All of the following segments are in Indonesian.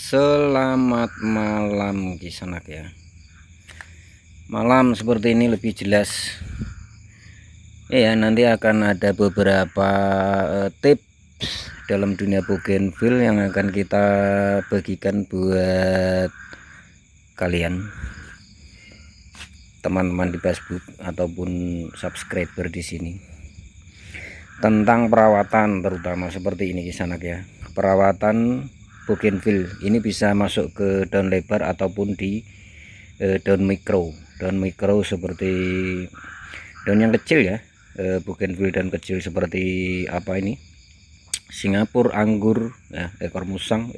Selamat malam Kisanak ya. Malam seperti ini lebih jelas. Ya, nanti akan ada beberapa tips dalam dunia bougainville yang akan kita bagikan buat kalian teman-teman di Facebook ataupun subscriber di sini. Tentang perawatan terutama seperti ini Kisanak ya. Perawatan bougainville ini bisa masuk ke daun lebar ataupun di daun mikro seperti daun yang kecil ya, bougainville daun kecil seperti apa ini, Singapura, anggur ya, ekor musang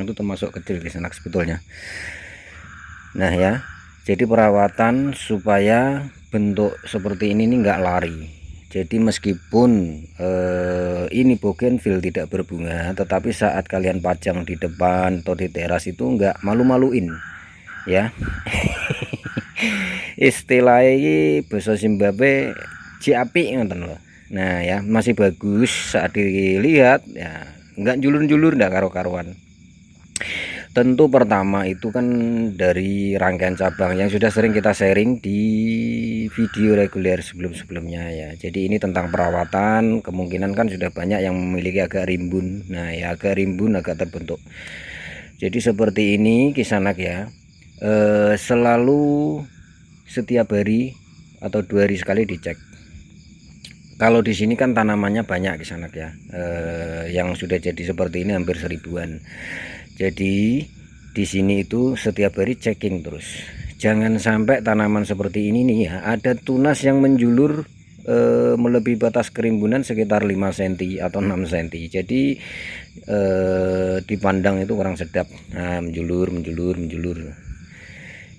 itu termasuk kecil di sana sebetulnya. Nah ya, jadi perawatan supaya bentuk seperti ini enggak lari. Jadi meskipun ini bougainville tidak berbunga, tetapi saat kalian pajang di depan atau di teras itu enggak malu-maluin ya. Istilah ini bahasa Zimbabwe ciapi ngoten loh. Nah ya, masih bagus saat dilihat ya, enggak julur-julur enggak karo-karuan. Tentu pertama itu kan dari rangkaian cabang yang sudah sering kita sharing di video reguler sebelum-sebelumnya ya. Jadi ini tentang perawatan, kemungkinan kan sudah banyak yang memiliki agak rimbun. Nah ya, agak rimbun, agak terbentuk. Jadi seperti ini Kisanak ya, selalu setiap hari atau 2 hari sekali dicek. Kalau di sini kan tanamannya banyak Kisanak ya, yang sudah jadi seperti ini hampir 1000-an. Jadi di sini itu setiap hari checking terus. Jangan sampai tanaman seperti ini nih ya, ada tunas yang menjulur melebihi batas kerimbunan sekitar 5 cm atau 6 cm. Jadi dipandang itu kurang sedap. Nah, menjulur.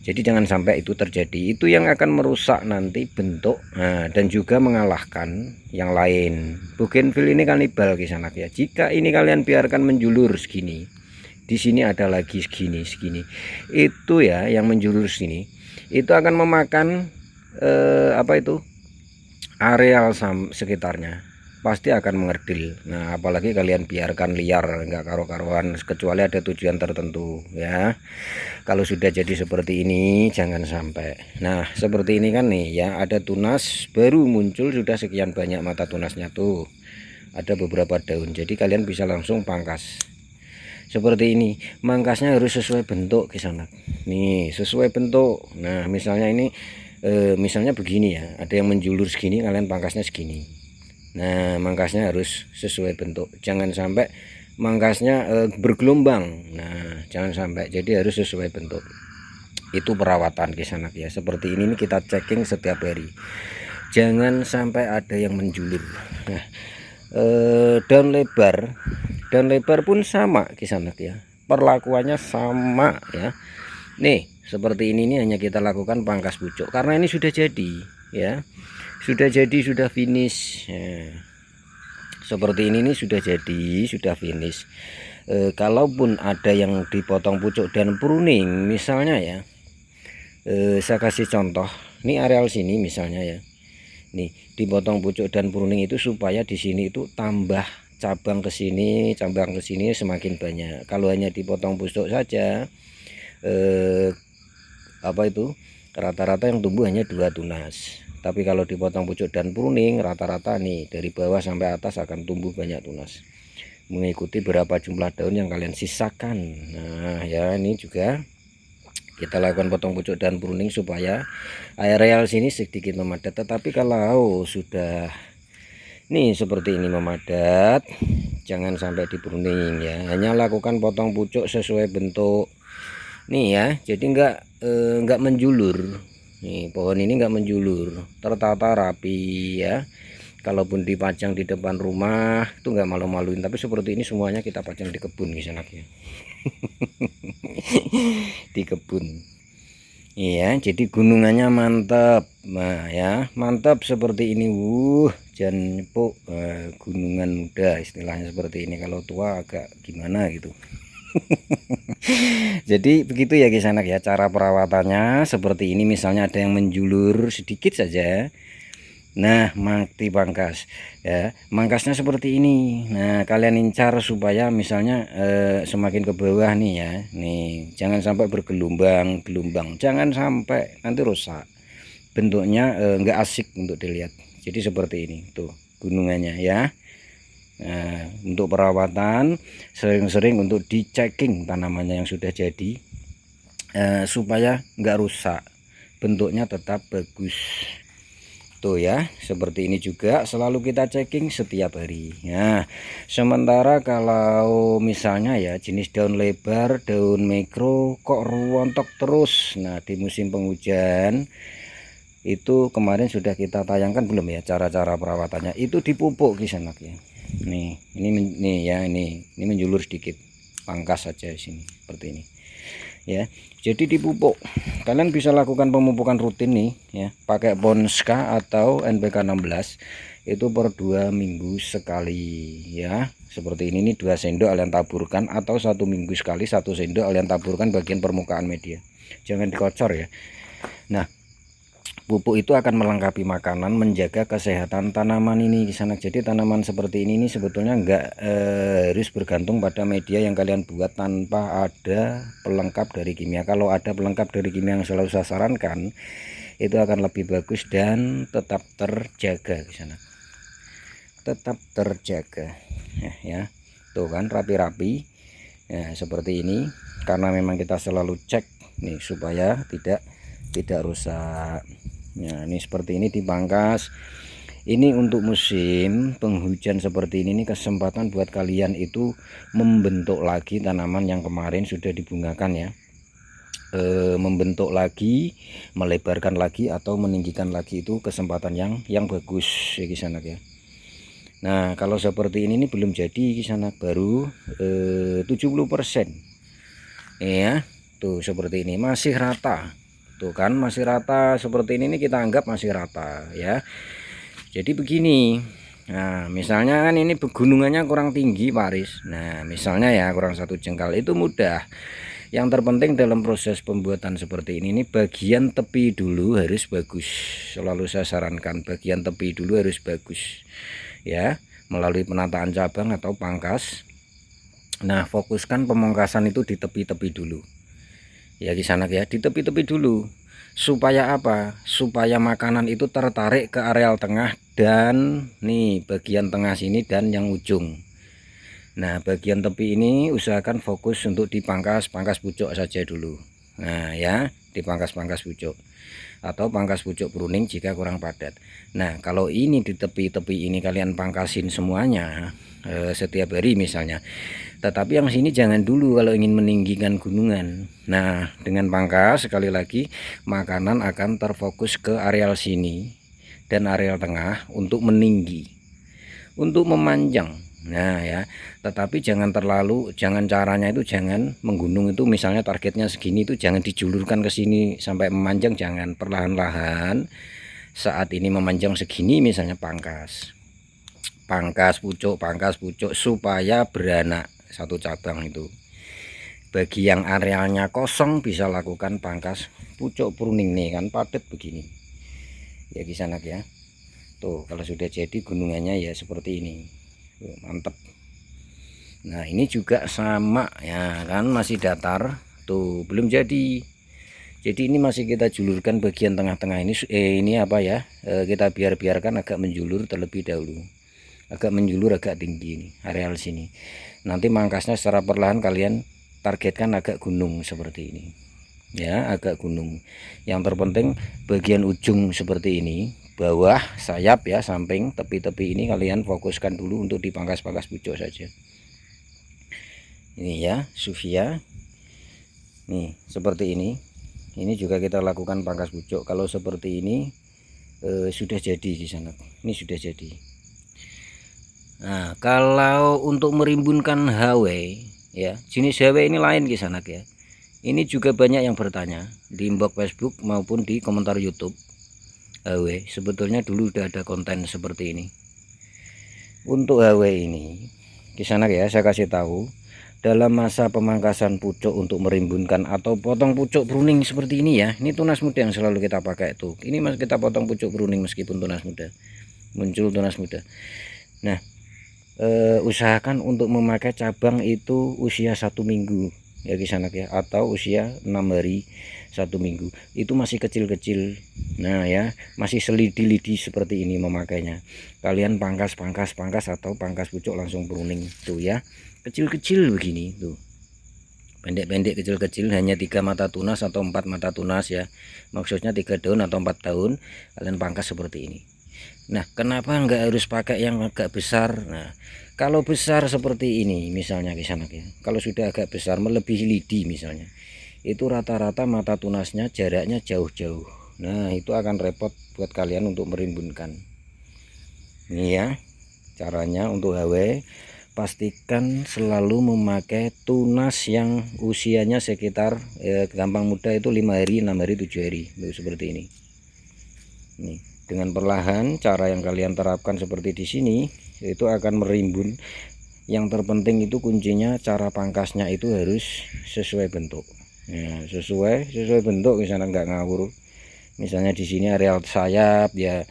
Jadi jangan sampai itu terjadi. Itu yang akan merusak nanti bentuk, dan juga mengalahkan yang lain. Bougainville ini kanibal Kisanak ya. Jika ini kalian biarkan menjulur segini, di sini ada lagi segini, itu ya yang menjulur sini, itu akan memakan apa itu, areal sekitarnya pasti akan mengerdil. Nah apalagi kalian biarkan liar nggak karu-karuan, kecuali ada tujuan tertentu ya. Kalau sudah jadi seperti ini jangan sampai. Nah seperti ini kan nih ya, ada tunas baru muncul, sudah sekian banyak mata tunasnya tuh, ada beberapa daun. Jadi kalian bisa langsung pangkas seperti ini. Mangkasnya harus sesuai bentuk Kisanak nih, sesuai bentuk. Nah misalnya ini misalnya begini ya, ada yang menjulur segini, kalian pangkasnya segini. Nah mangkasnya harus sesuai bentuk, jangan sampai mangkasnya bergelombang. Nah jangan sampai, jadi harus sesuai bentuk. Itu perawatan Kisanak ya. Seperti ini nih kita checking setiap hari, jangan sampai ada yang menjulur. Nah daun lebar pun sama Kisanak ya, perlakuannya sama ya. Nih seperti ini nih, hanya kita lakukan pangkas pucuk karena ini sudah jadi ya, sudah finish ya. Seperti ini nih sudah jadi, sudah finish. Kalaupun ada yang dipotong pucuk dan pruning misalnya ya, saya kasih contoh ini areal sini misalnya ya, nih dipotong pucuk dan pruning itu supaya di sini itu tambah cabang ke sini semakin banyak. Kalau hanya dipotong pucuk saja, apa itu, rata-rata yang tumbuh hanya 2 tunas. Tapi kalau dipotong pucuk dan pruning, rata-rata nih dari bawah sampai atas akan tumbuh banyak tunas, mengikuti berapa jumlah daun yang kalian sisakan. Nah ya, ini juga kita lakukan potong pucuk dan pruning supaya areal sini sedikit memadat. Tetapi kalau sudah nih seperti ini memadat, jangan sampai di pruning ya, hanya lakukan potong pucuk sesuai bentuk nih ya. Jadi enggak menjulur nih, pohon ini enggak menjulur, tertata rapi ya. Kalaupun dipajang di depan rumah itu enggak malu-maluin, tapi seperti ini semuanya kita pajang di kebun Kisanak ya. Di kebun iya, jadi gunungannya mantap. Nah ya, mantap seperti ini. Jangan nyepuk, gunungan muda istilahnya seperti ini. Kalau tua agak gimana gitu. Jadi begitu ya Kisanak ya, cara perawatannya seperti ini. Misalnya ada yang menjulur sedikit saja, Nah, mati pangkas ya. Mangkasnya seperti ini. Nah, kalian incar supaya misalnya semakin ke bawah nih ya. Nih, jangan sampai bergelombang-gelombang. Jangan sampai nanti rusak. Bentuknya enggak asik untuk dilihat. Jadi seperti ini tuh gunungannya ya. Nah, untuk perawatan sering-sering untuk dicekking tanamannya yang sudah jadi supaya enggak rusak. Bentuknya tetap bagus. Tuh ya, seperti ini juga selalu kita checking setiap hari. Nah, sementara kalau misalnya ya jenis daun lebar, daun mikro kok rontok terus. Nah, di musim penghujan itu kemarin sudah kita tayangkan belum ya cara-cara perawatannya. Itu dipupuk kisanak ya. Nih ya, ini menjulur sedikit. Pangkas saja di sini seperti ini. Ya, jadi dipupuk. Kalian bisa lakukan pemupukan rutin nih ya, pakai Ponska atau NPK 16 itu per 2 minggu sekali ya. Seperti ini nih 2 sendok kalian taburkan, atau 1 minggu sekali 1 sendok kalian taburkan bagian permukaan media. Jangan dikocor ya. Nah, pupuk itu akan melengkapi makanan, menjaga kesehatan tanaman ini di sana. Jadi tanaman seperti ini sebetulnya enggak harus bergantung pada media yang kalian buat tanpa ada pelengkap dari kimia. Kalau ada pelengkap dari kimia yang selalu saya sarankan, itu akan lebih bagus dan tetap terjaga di sana. Tetap terjaga ya. Tuh kan rapi-rapi. Ya, seperti ini karena memang kita selalu cek nih supaya tidak rusak. Ya, ini seperti ini dipangkas. Ini untuk musim penghujan seperti ini kesempatan buat kalian itu membentuk lagi tanaman yang kemarin sudah dibungakan ya. Membentuk lagi, melebarkan lagi atau meninggikan lagi, itu kesempatan yang bagus ya kisanak ya. Nah, kalau seperti ini belum jadi kisanak, baru 70% ya. Tuh seperti ini masih rata. Tuh kan masih rata seperti ini kita anggap masih rata ya. Jadi begini, nah misalnya kan ini pegunungannya kurang tinggi Paris. Nah misalnya ya kurang 1 jengkal itu mudah. Yang terpenting dalam proses pembuatan seperti ini bagian tepi dulu harus bagus. Selalu saya sarankan bagian tepi dulu harus bagus ya, melalui penataan cabang atau pangkas. Nah fokuskan pemangkasan itu di tepi-tepi dulu ya di sana ya, di tepi-tepi dulu. Supaya apa? Supaya makanan itu tertarik ke areal tengah dan nih bagian tengah sini dan yang ujung. Nah bagian tepi ini usahakan fokus untuk dipangkas pucuk saja dulu. Nah ya, dipangkas pucuk atau pangkas pucuk pruning jika kurang padat. Nah kalau ini di tepi-tepi ini kalian pangkasin semuanya setiap hari misalnya, tetapi yang sini jangan dulu kalau ingin meninggikan gunungan. Nah dengan pangkas sekali lagi makanan akan terfokus ke areal sini dan areal tengah untuk meninggi, untuk memanjang. Nah ya, tetapi jangan caranya itu jangan menggunung itu misalnya targetnya segini, itu jangan dijulurkan ke sini sampai memanjang, jangan. Perlahan-lahan saat ini memanjang segini misalnya pangkas pucuk supaya beranak satu cabang itu. Bagi yang arealnya kosong bisa lakukan pangkas pucuk pruning nih kan padat begini ya di sana ya. Tuh kalau sudah jadi gunungannya ya seperti ini. Tuh, mantep. Nah ini juga sama ya kan, masih datar tuh belum jadi. Jadi ini masih kita julurkan bagian tengah-tengah ini ini apa ya, kita biarkan agak menjulur terlebih dahulu, agak menjulur agak tinggi ini areal sini. Nanti mangkasnya secara perlahan kalian targetkan agak gunung seperti ini ya, agak gunung. Yang terpenting bagian ujung seperti ini, bawah sayap ya, samping tepi-tepi ini kalian fokuskan dulu untuk dipangkas pucuk saja. Ini ya Sufia nih seperti ini. Ini juga kita lakukan pangkas pucuk. Kalau seperti ini sudah jadi di sana. Ini sudah jadi. Nah kalau untuk merimbunkan HW ya, jenis HW ini lain di sana ya. Ini juga banyak yang bertanya di inbox Facebook maupun di komentar YouTube. HW sebetulnya dulu udah ada konten seperti ini. Untuk HW ini di sana ya, saya kasih tahu dalam masa pemangkasan pucuk untuk merimbunkan atau potong pucuk pruning seperti ini ya. Ini tunas muda yang selalu kita pakai tuh. Ini mas kita potong pucuk pruning meskipun tunas muda, muncul tunas muda. Nah, usahakan untuk memakai cabang itu usia 1 minggu ya kisanak ya, atau usia 6 hari 1 minggu. Itu masih kecil-kecil. Nah ya, masih selidi-lidi seperti ini memakainya. Kalian pangkas atau pangkas pucuk langsung pruning tuh ya. Kecil-kecil begini tuh, pendek-pendek kecil-kecil, hanya 3 mata tunas atau 4 mata tunas ya, maksudnya 3 daun atau 4 daun. Kalian pangkas seperti ini. Nah, kenapa nggak harus pakai yang agak besar? Nah, kalau besar seperti ini misalnya kisanak ya, kalau sudah agak besar melebihi lidi misalnya, itu rata-rata mata tunasnya jaraknya jauh-jauh. Nah, itu akan repot buat kalian untuk merimbunkan. Ini ya caranya untuk HW. Pastikan selalu memakai tunas yang usianya sekitar gampang muda itu 5 hari, 6 hari, 7 hari tuh, seperti ini. Nih, dengan perlahan cara yang kalian terapkan seperti di sini itu akan merimbun. Yang terpenting itu kuncinya cara pangkasnya itu harus sesuai bentuk. Nah, sesuai bentuk, misalnya nggak ngawur. Misalnya di sini areal sayap ya,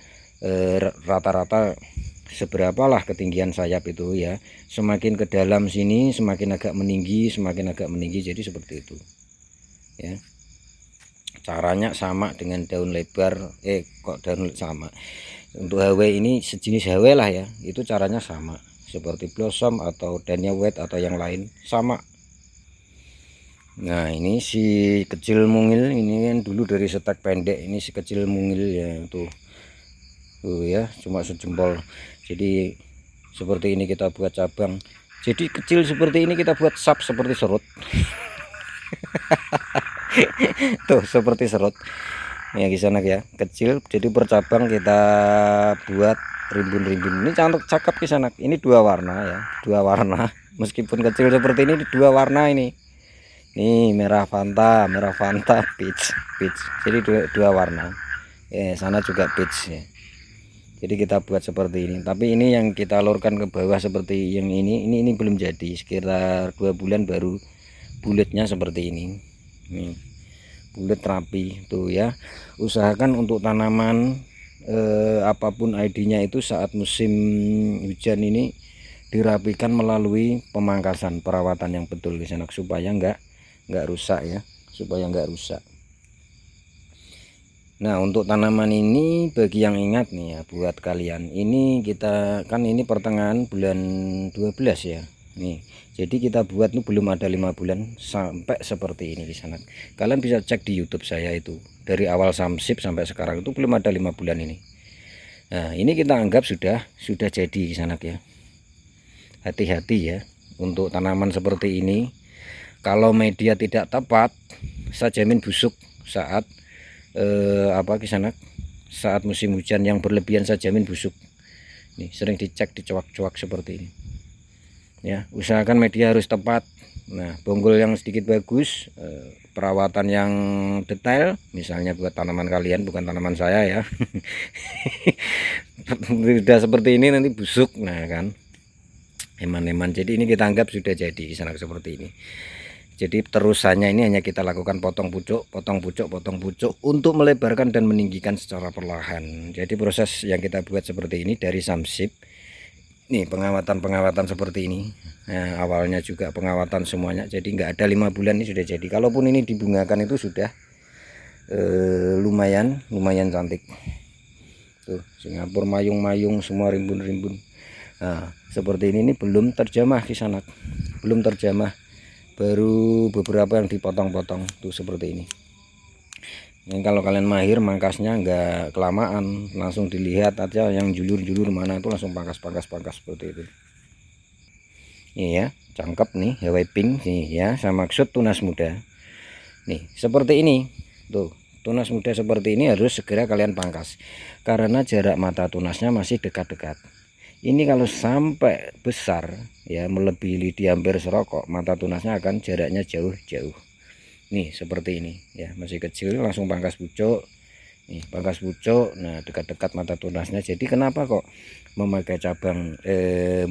rata-rata seberapalah ketinggian sayap itu ya, semakin ke dalam sini semakin agak meninggi, jadi seperti itu ya. Caranya sama dengan daun lebar, kok daun sama, untuk HW ini sejenis HW lah ya, itu caranya sama seperti blossom atau dania white atau yang lain sama. Nah, ini si kecil mungil ini kan dulu dari setek pendek, ini si kecil mungil ya, tuh ya, cuma sejempol. Jadi seperti ini kita buat cabang, jadi kecil seperti ini kita buat sap seperti serut. Tuh seperti serut ya kisanak ya, kecil jadi per cabang kita buat rimbun-rimbun. Ini cantik cakep kisanak, ini 2 warna ya, 2 warna meskipun kecil seperti ini, 2 warna ini merah Fanta peach, jadi 2 warna sana juga peach ya. Jadi kita buat seperti ini, tapi ini yang kita alurkan ke bawah seperti yang ini belum jadi, sekitar 2 bulan baru bulatnya seperti ini. Nih, bulat rapi tuh ya. Usahakan untuk tanaman apapun ID-nya itu saat musim hujan ini dirapikan melalui pemangkasan, perawatan yang betul di sana supaya nggak rusak ya, Nah, untuk tanaman ini bagi yang ingat nih ya, buat kalian ini kita kan ini pertengahan bulan 12 ya nih, jadi kita buat nih belum ada 5 bulan sampai seperti ini di sana. Kalian bisa cek di YouTube saya itu dari awal samsip sampai sekarang itu belum ada 5 bulan ini. Nah, ini kita anggap sudah jadi di sana ya. Hati-hati ya untuk tanaman seperti ini, kalau media tidak tepat saya jamin busuk saat saat musim hujan yang berlebihan, saya jamin busuk. Nih, sering dicek dicuak-cuak seperti ini ya. Usahakan media harus tepat. Nah, bonggol yang sedikit bagus, perawatan yang detail, misalnya buat tanaman kalian bukan tanaman saya ya. Sudah seperti ini nanti busuk, nah kan eman-eman. Jadi ini kita anggap sudah jadi di sana seperti ini. Jadi terusannya ini hanya kita lakukan potong pucuk untuk melebarkan dan meninggikan secara perlahan. Jadi proses yang kita buat seperti ini dari samsip. Nih pengawatan seperti ini. Nah, awalnya juga pengawatan semuanya. Jadi nggak ada 5 bulan ini sudah jadi. Kalaupun ini dibungakan itu sudah lumayan cantik. Tuh Singapura mayung semua rimbun-rimbun. Nah, seperti ini belum terjamah kisanak, belum terjamah. Baru beberapa yang dipotong-potong tuh seperti ini. Ini kalau kalian mahir mangkasnya nggak kelamaan, langsung dilihat aja yang julur-julur mana itu langsung pangkas seperti itu. Ini ya, cangkep nih Hawaii pink nih ya, saya maksud tunas muda. Nih, seperti ini. Tuh, tunas muda seperti ini harus segera kalian pangkas karena jarak mata tunasnya masih dekat-dekat. Ini kalau sampai besar ya, melebihi lidi hampir serokok, mata tunasnya akan jaraknya jauh-jauh. Nih seperti ini ya, masih kecil langsung pangkas pucuk nih pangkas pucuk. Nah dekat-dekat mata tunasnya. Jadi kenapa kok memakai cabang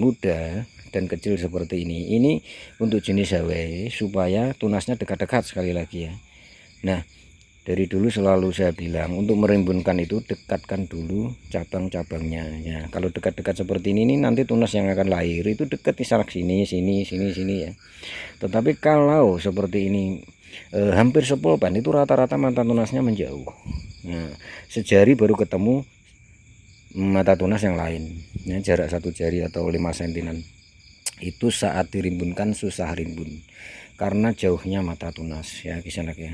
muda dan kecil seperti ini untuk jenis Hawaii supaya tunasnya dekat-dekat sekali lagi ya. Nah dari dulu selalu saya bilang untuk merimbunkan itu dekatkan dulu cabang-cabangnya ya. Kalau dekat-dekat seperti ini nanti tunas yang akan lahir itu dekat di sarak sini ya. Tetapi kalau seperti ini hampir sepulpan itu rata-rata mata tunasnya menjauh. Nah sejari baru ketemu mata tunas yang lain ya, jarak 1 jari atau 5 sentinan. Itu saat dirimbunkan susah rimbun karena jauhnya mata tunas ya kisanak ya.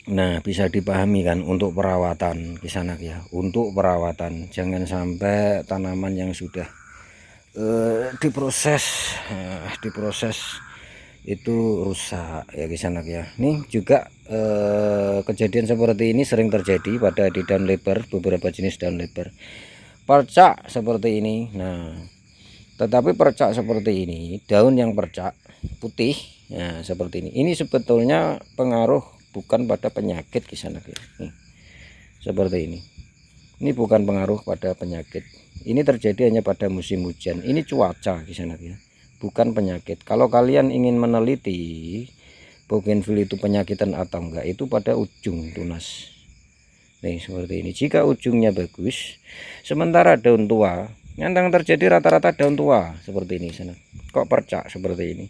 Nah bisa dipahami kan untuk perawatan kisanak ya, untuk perawatan jangan sampai tanaman yang sudah diproses itu rusak ya kisanak ya. Nih juga kejadian seperti ini sering terjadi pada di daun lebar, beberapa jenis daun lebar percak seperti ini. Nah tetapi percak seperti ini, daun yang percak putih ya seperti ini sebetulnya pengaruh bukan pada penyakit kisanak ya. Nih, seperti ini bukan pengaruh pada penyakit, ini terjadi hanya pada musim hujan, ini cuaca kisanak ya, bukan penyakit. Kalau kalian ingin meneliti bougainville itu penyakitan atau enggak, itu pada ujung tunas. Nih seperti ini, jika ujungnya bagus sementara daun tua, yang terjadi rata-rata daun tua seperti ini sana. Kok percak seperti ini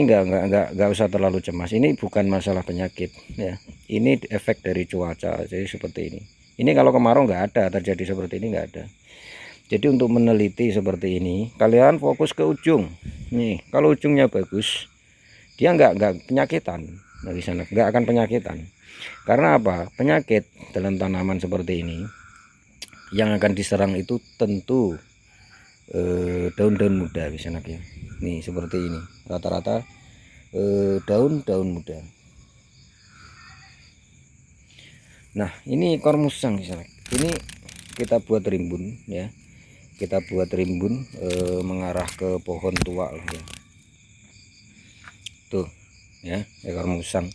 enggak usah terlalu cemas, ini bukan masalah penyakit ya, ini efek dari cuaca. Jadi seperti ini kalau kemarau enggak ada terjadi seperti ini, enggak ada. Jadi untuk meneliti seperti ini kalian fokus ke ujung. Nih kalau ujungnya bagus dia enggak penyakitan. Nah di sana enggak akan penyakitan. Karena apa? Penyakit dalam tanaman seperti ini yang akan diserang itu tentu daun-daun muda kisanak ya. Nih seperti ini rata-rata daun-daun muda. Nah ini ekor musang kisanak, ini kita buat rimbun ya, kita buat rimbun mengarah ke pohon tua lah ya. Tuh ya ekor musang.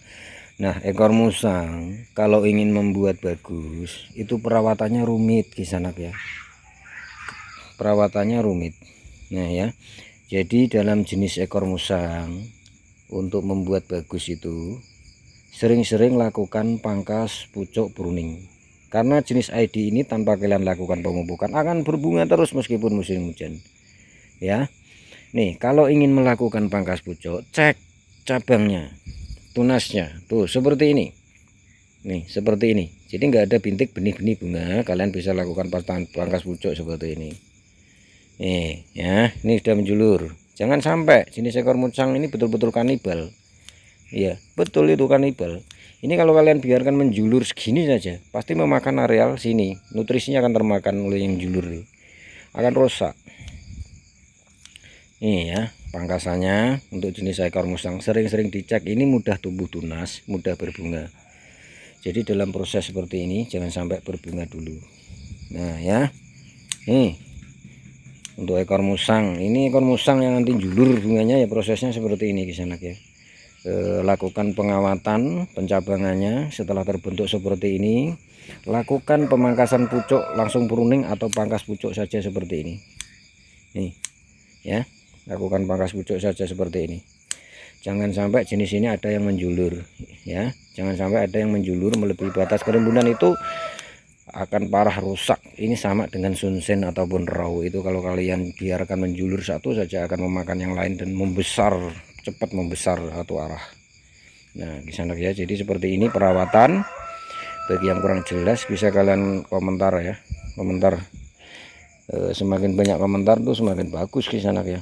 Nah ekor musang kalau ingin membuat bagus itu perawatannya rumit kisanak ya, perawatannya rumit. Nah ya, jadi dalam jenis ekor musang untuk membuat bagus itu sering-sering lakukan pangkas pucuk pruning, karena jenis ID ini tanpa kalian lakukan pemupukan akan berbunga terus meskipun musim hujan ya. Nih kalau ingin melakukan pangkas pucuk, cek cabangnya, tunasnya tuh seperti ini. Nih seperti ini, jadi nggak ada bintik benih-benih bunga, kalian bisa lakukan pangkas pucuk seperti ini. Nih ya, ini sudah menjulur. Jangan sampai jenis ekor musang ini betul-betul kanibal. Iya, betul itu kanibal. Ini kalau kalian biarkan menjulur segini saja, pasti memakan areal sini. Nutrisinya akan termakan oleh yang julur ini. Akan rusak. Nih ya, pangkasannya untuk jenis ekor musang sering-sering dicek, ini mudah tumbuh tunas, mudah berbunga. Jadi dalam proses seperti ini jangan sampai berbunga dulu. Nah ya, nih untuk ekor musang, ini ekor musang yang nanti julur bunganya ya, prosesnya seperti ini kisanak ya. Lakukan pengawatan pencabangannya, setelah terbentuk seperti ini lakukan pemangkasan pucuk langsung pruning atau pangkas pucuk saja seperti ini. Nih ya, lakukan pangkas pucuk saja seperti ini. Jangan sampai jenis ini ada yang menjulur ya, jangan sampai ada yang menjulur melebihi batas kerimbunan, itu akan parah rusak. Ini sama dengan sunsen ataupun raw, itu kalau kalian biarkan menjulur satu saja akan memakan yang lain dan membesar, cepat membesar satu arah. Nah kisanak ya, jadi seperti ini perawatan. Bagi yang kurang jelas bisa kalian komentar ya, komentar. Semakin banyak komentar tuh semakin bagus kisanak ya.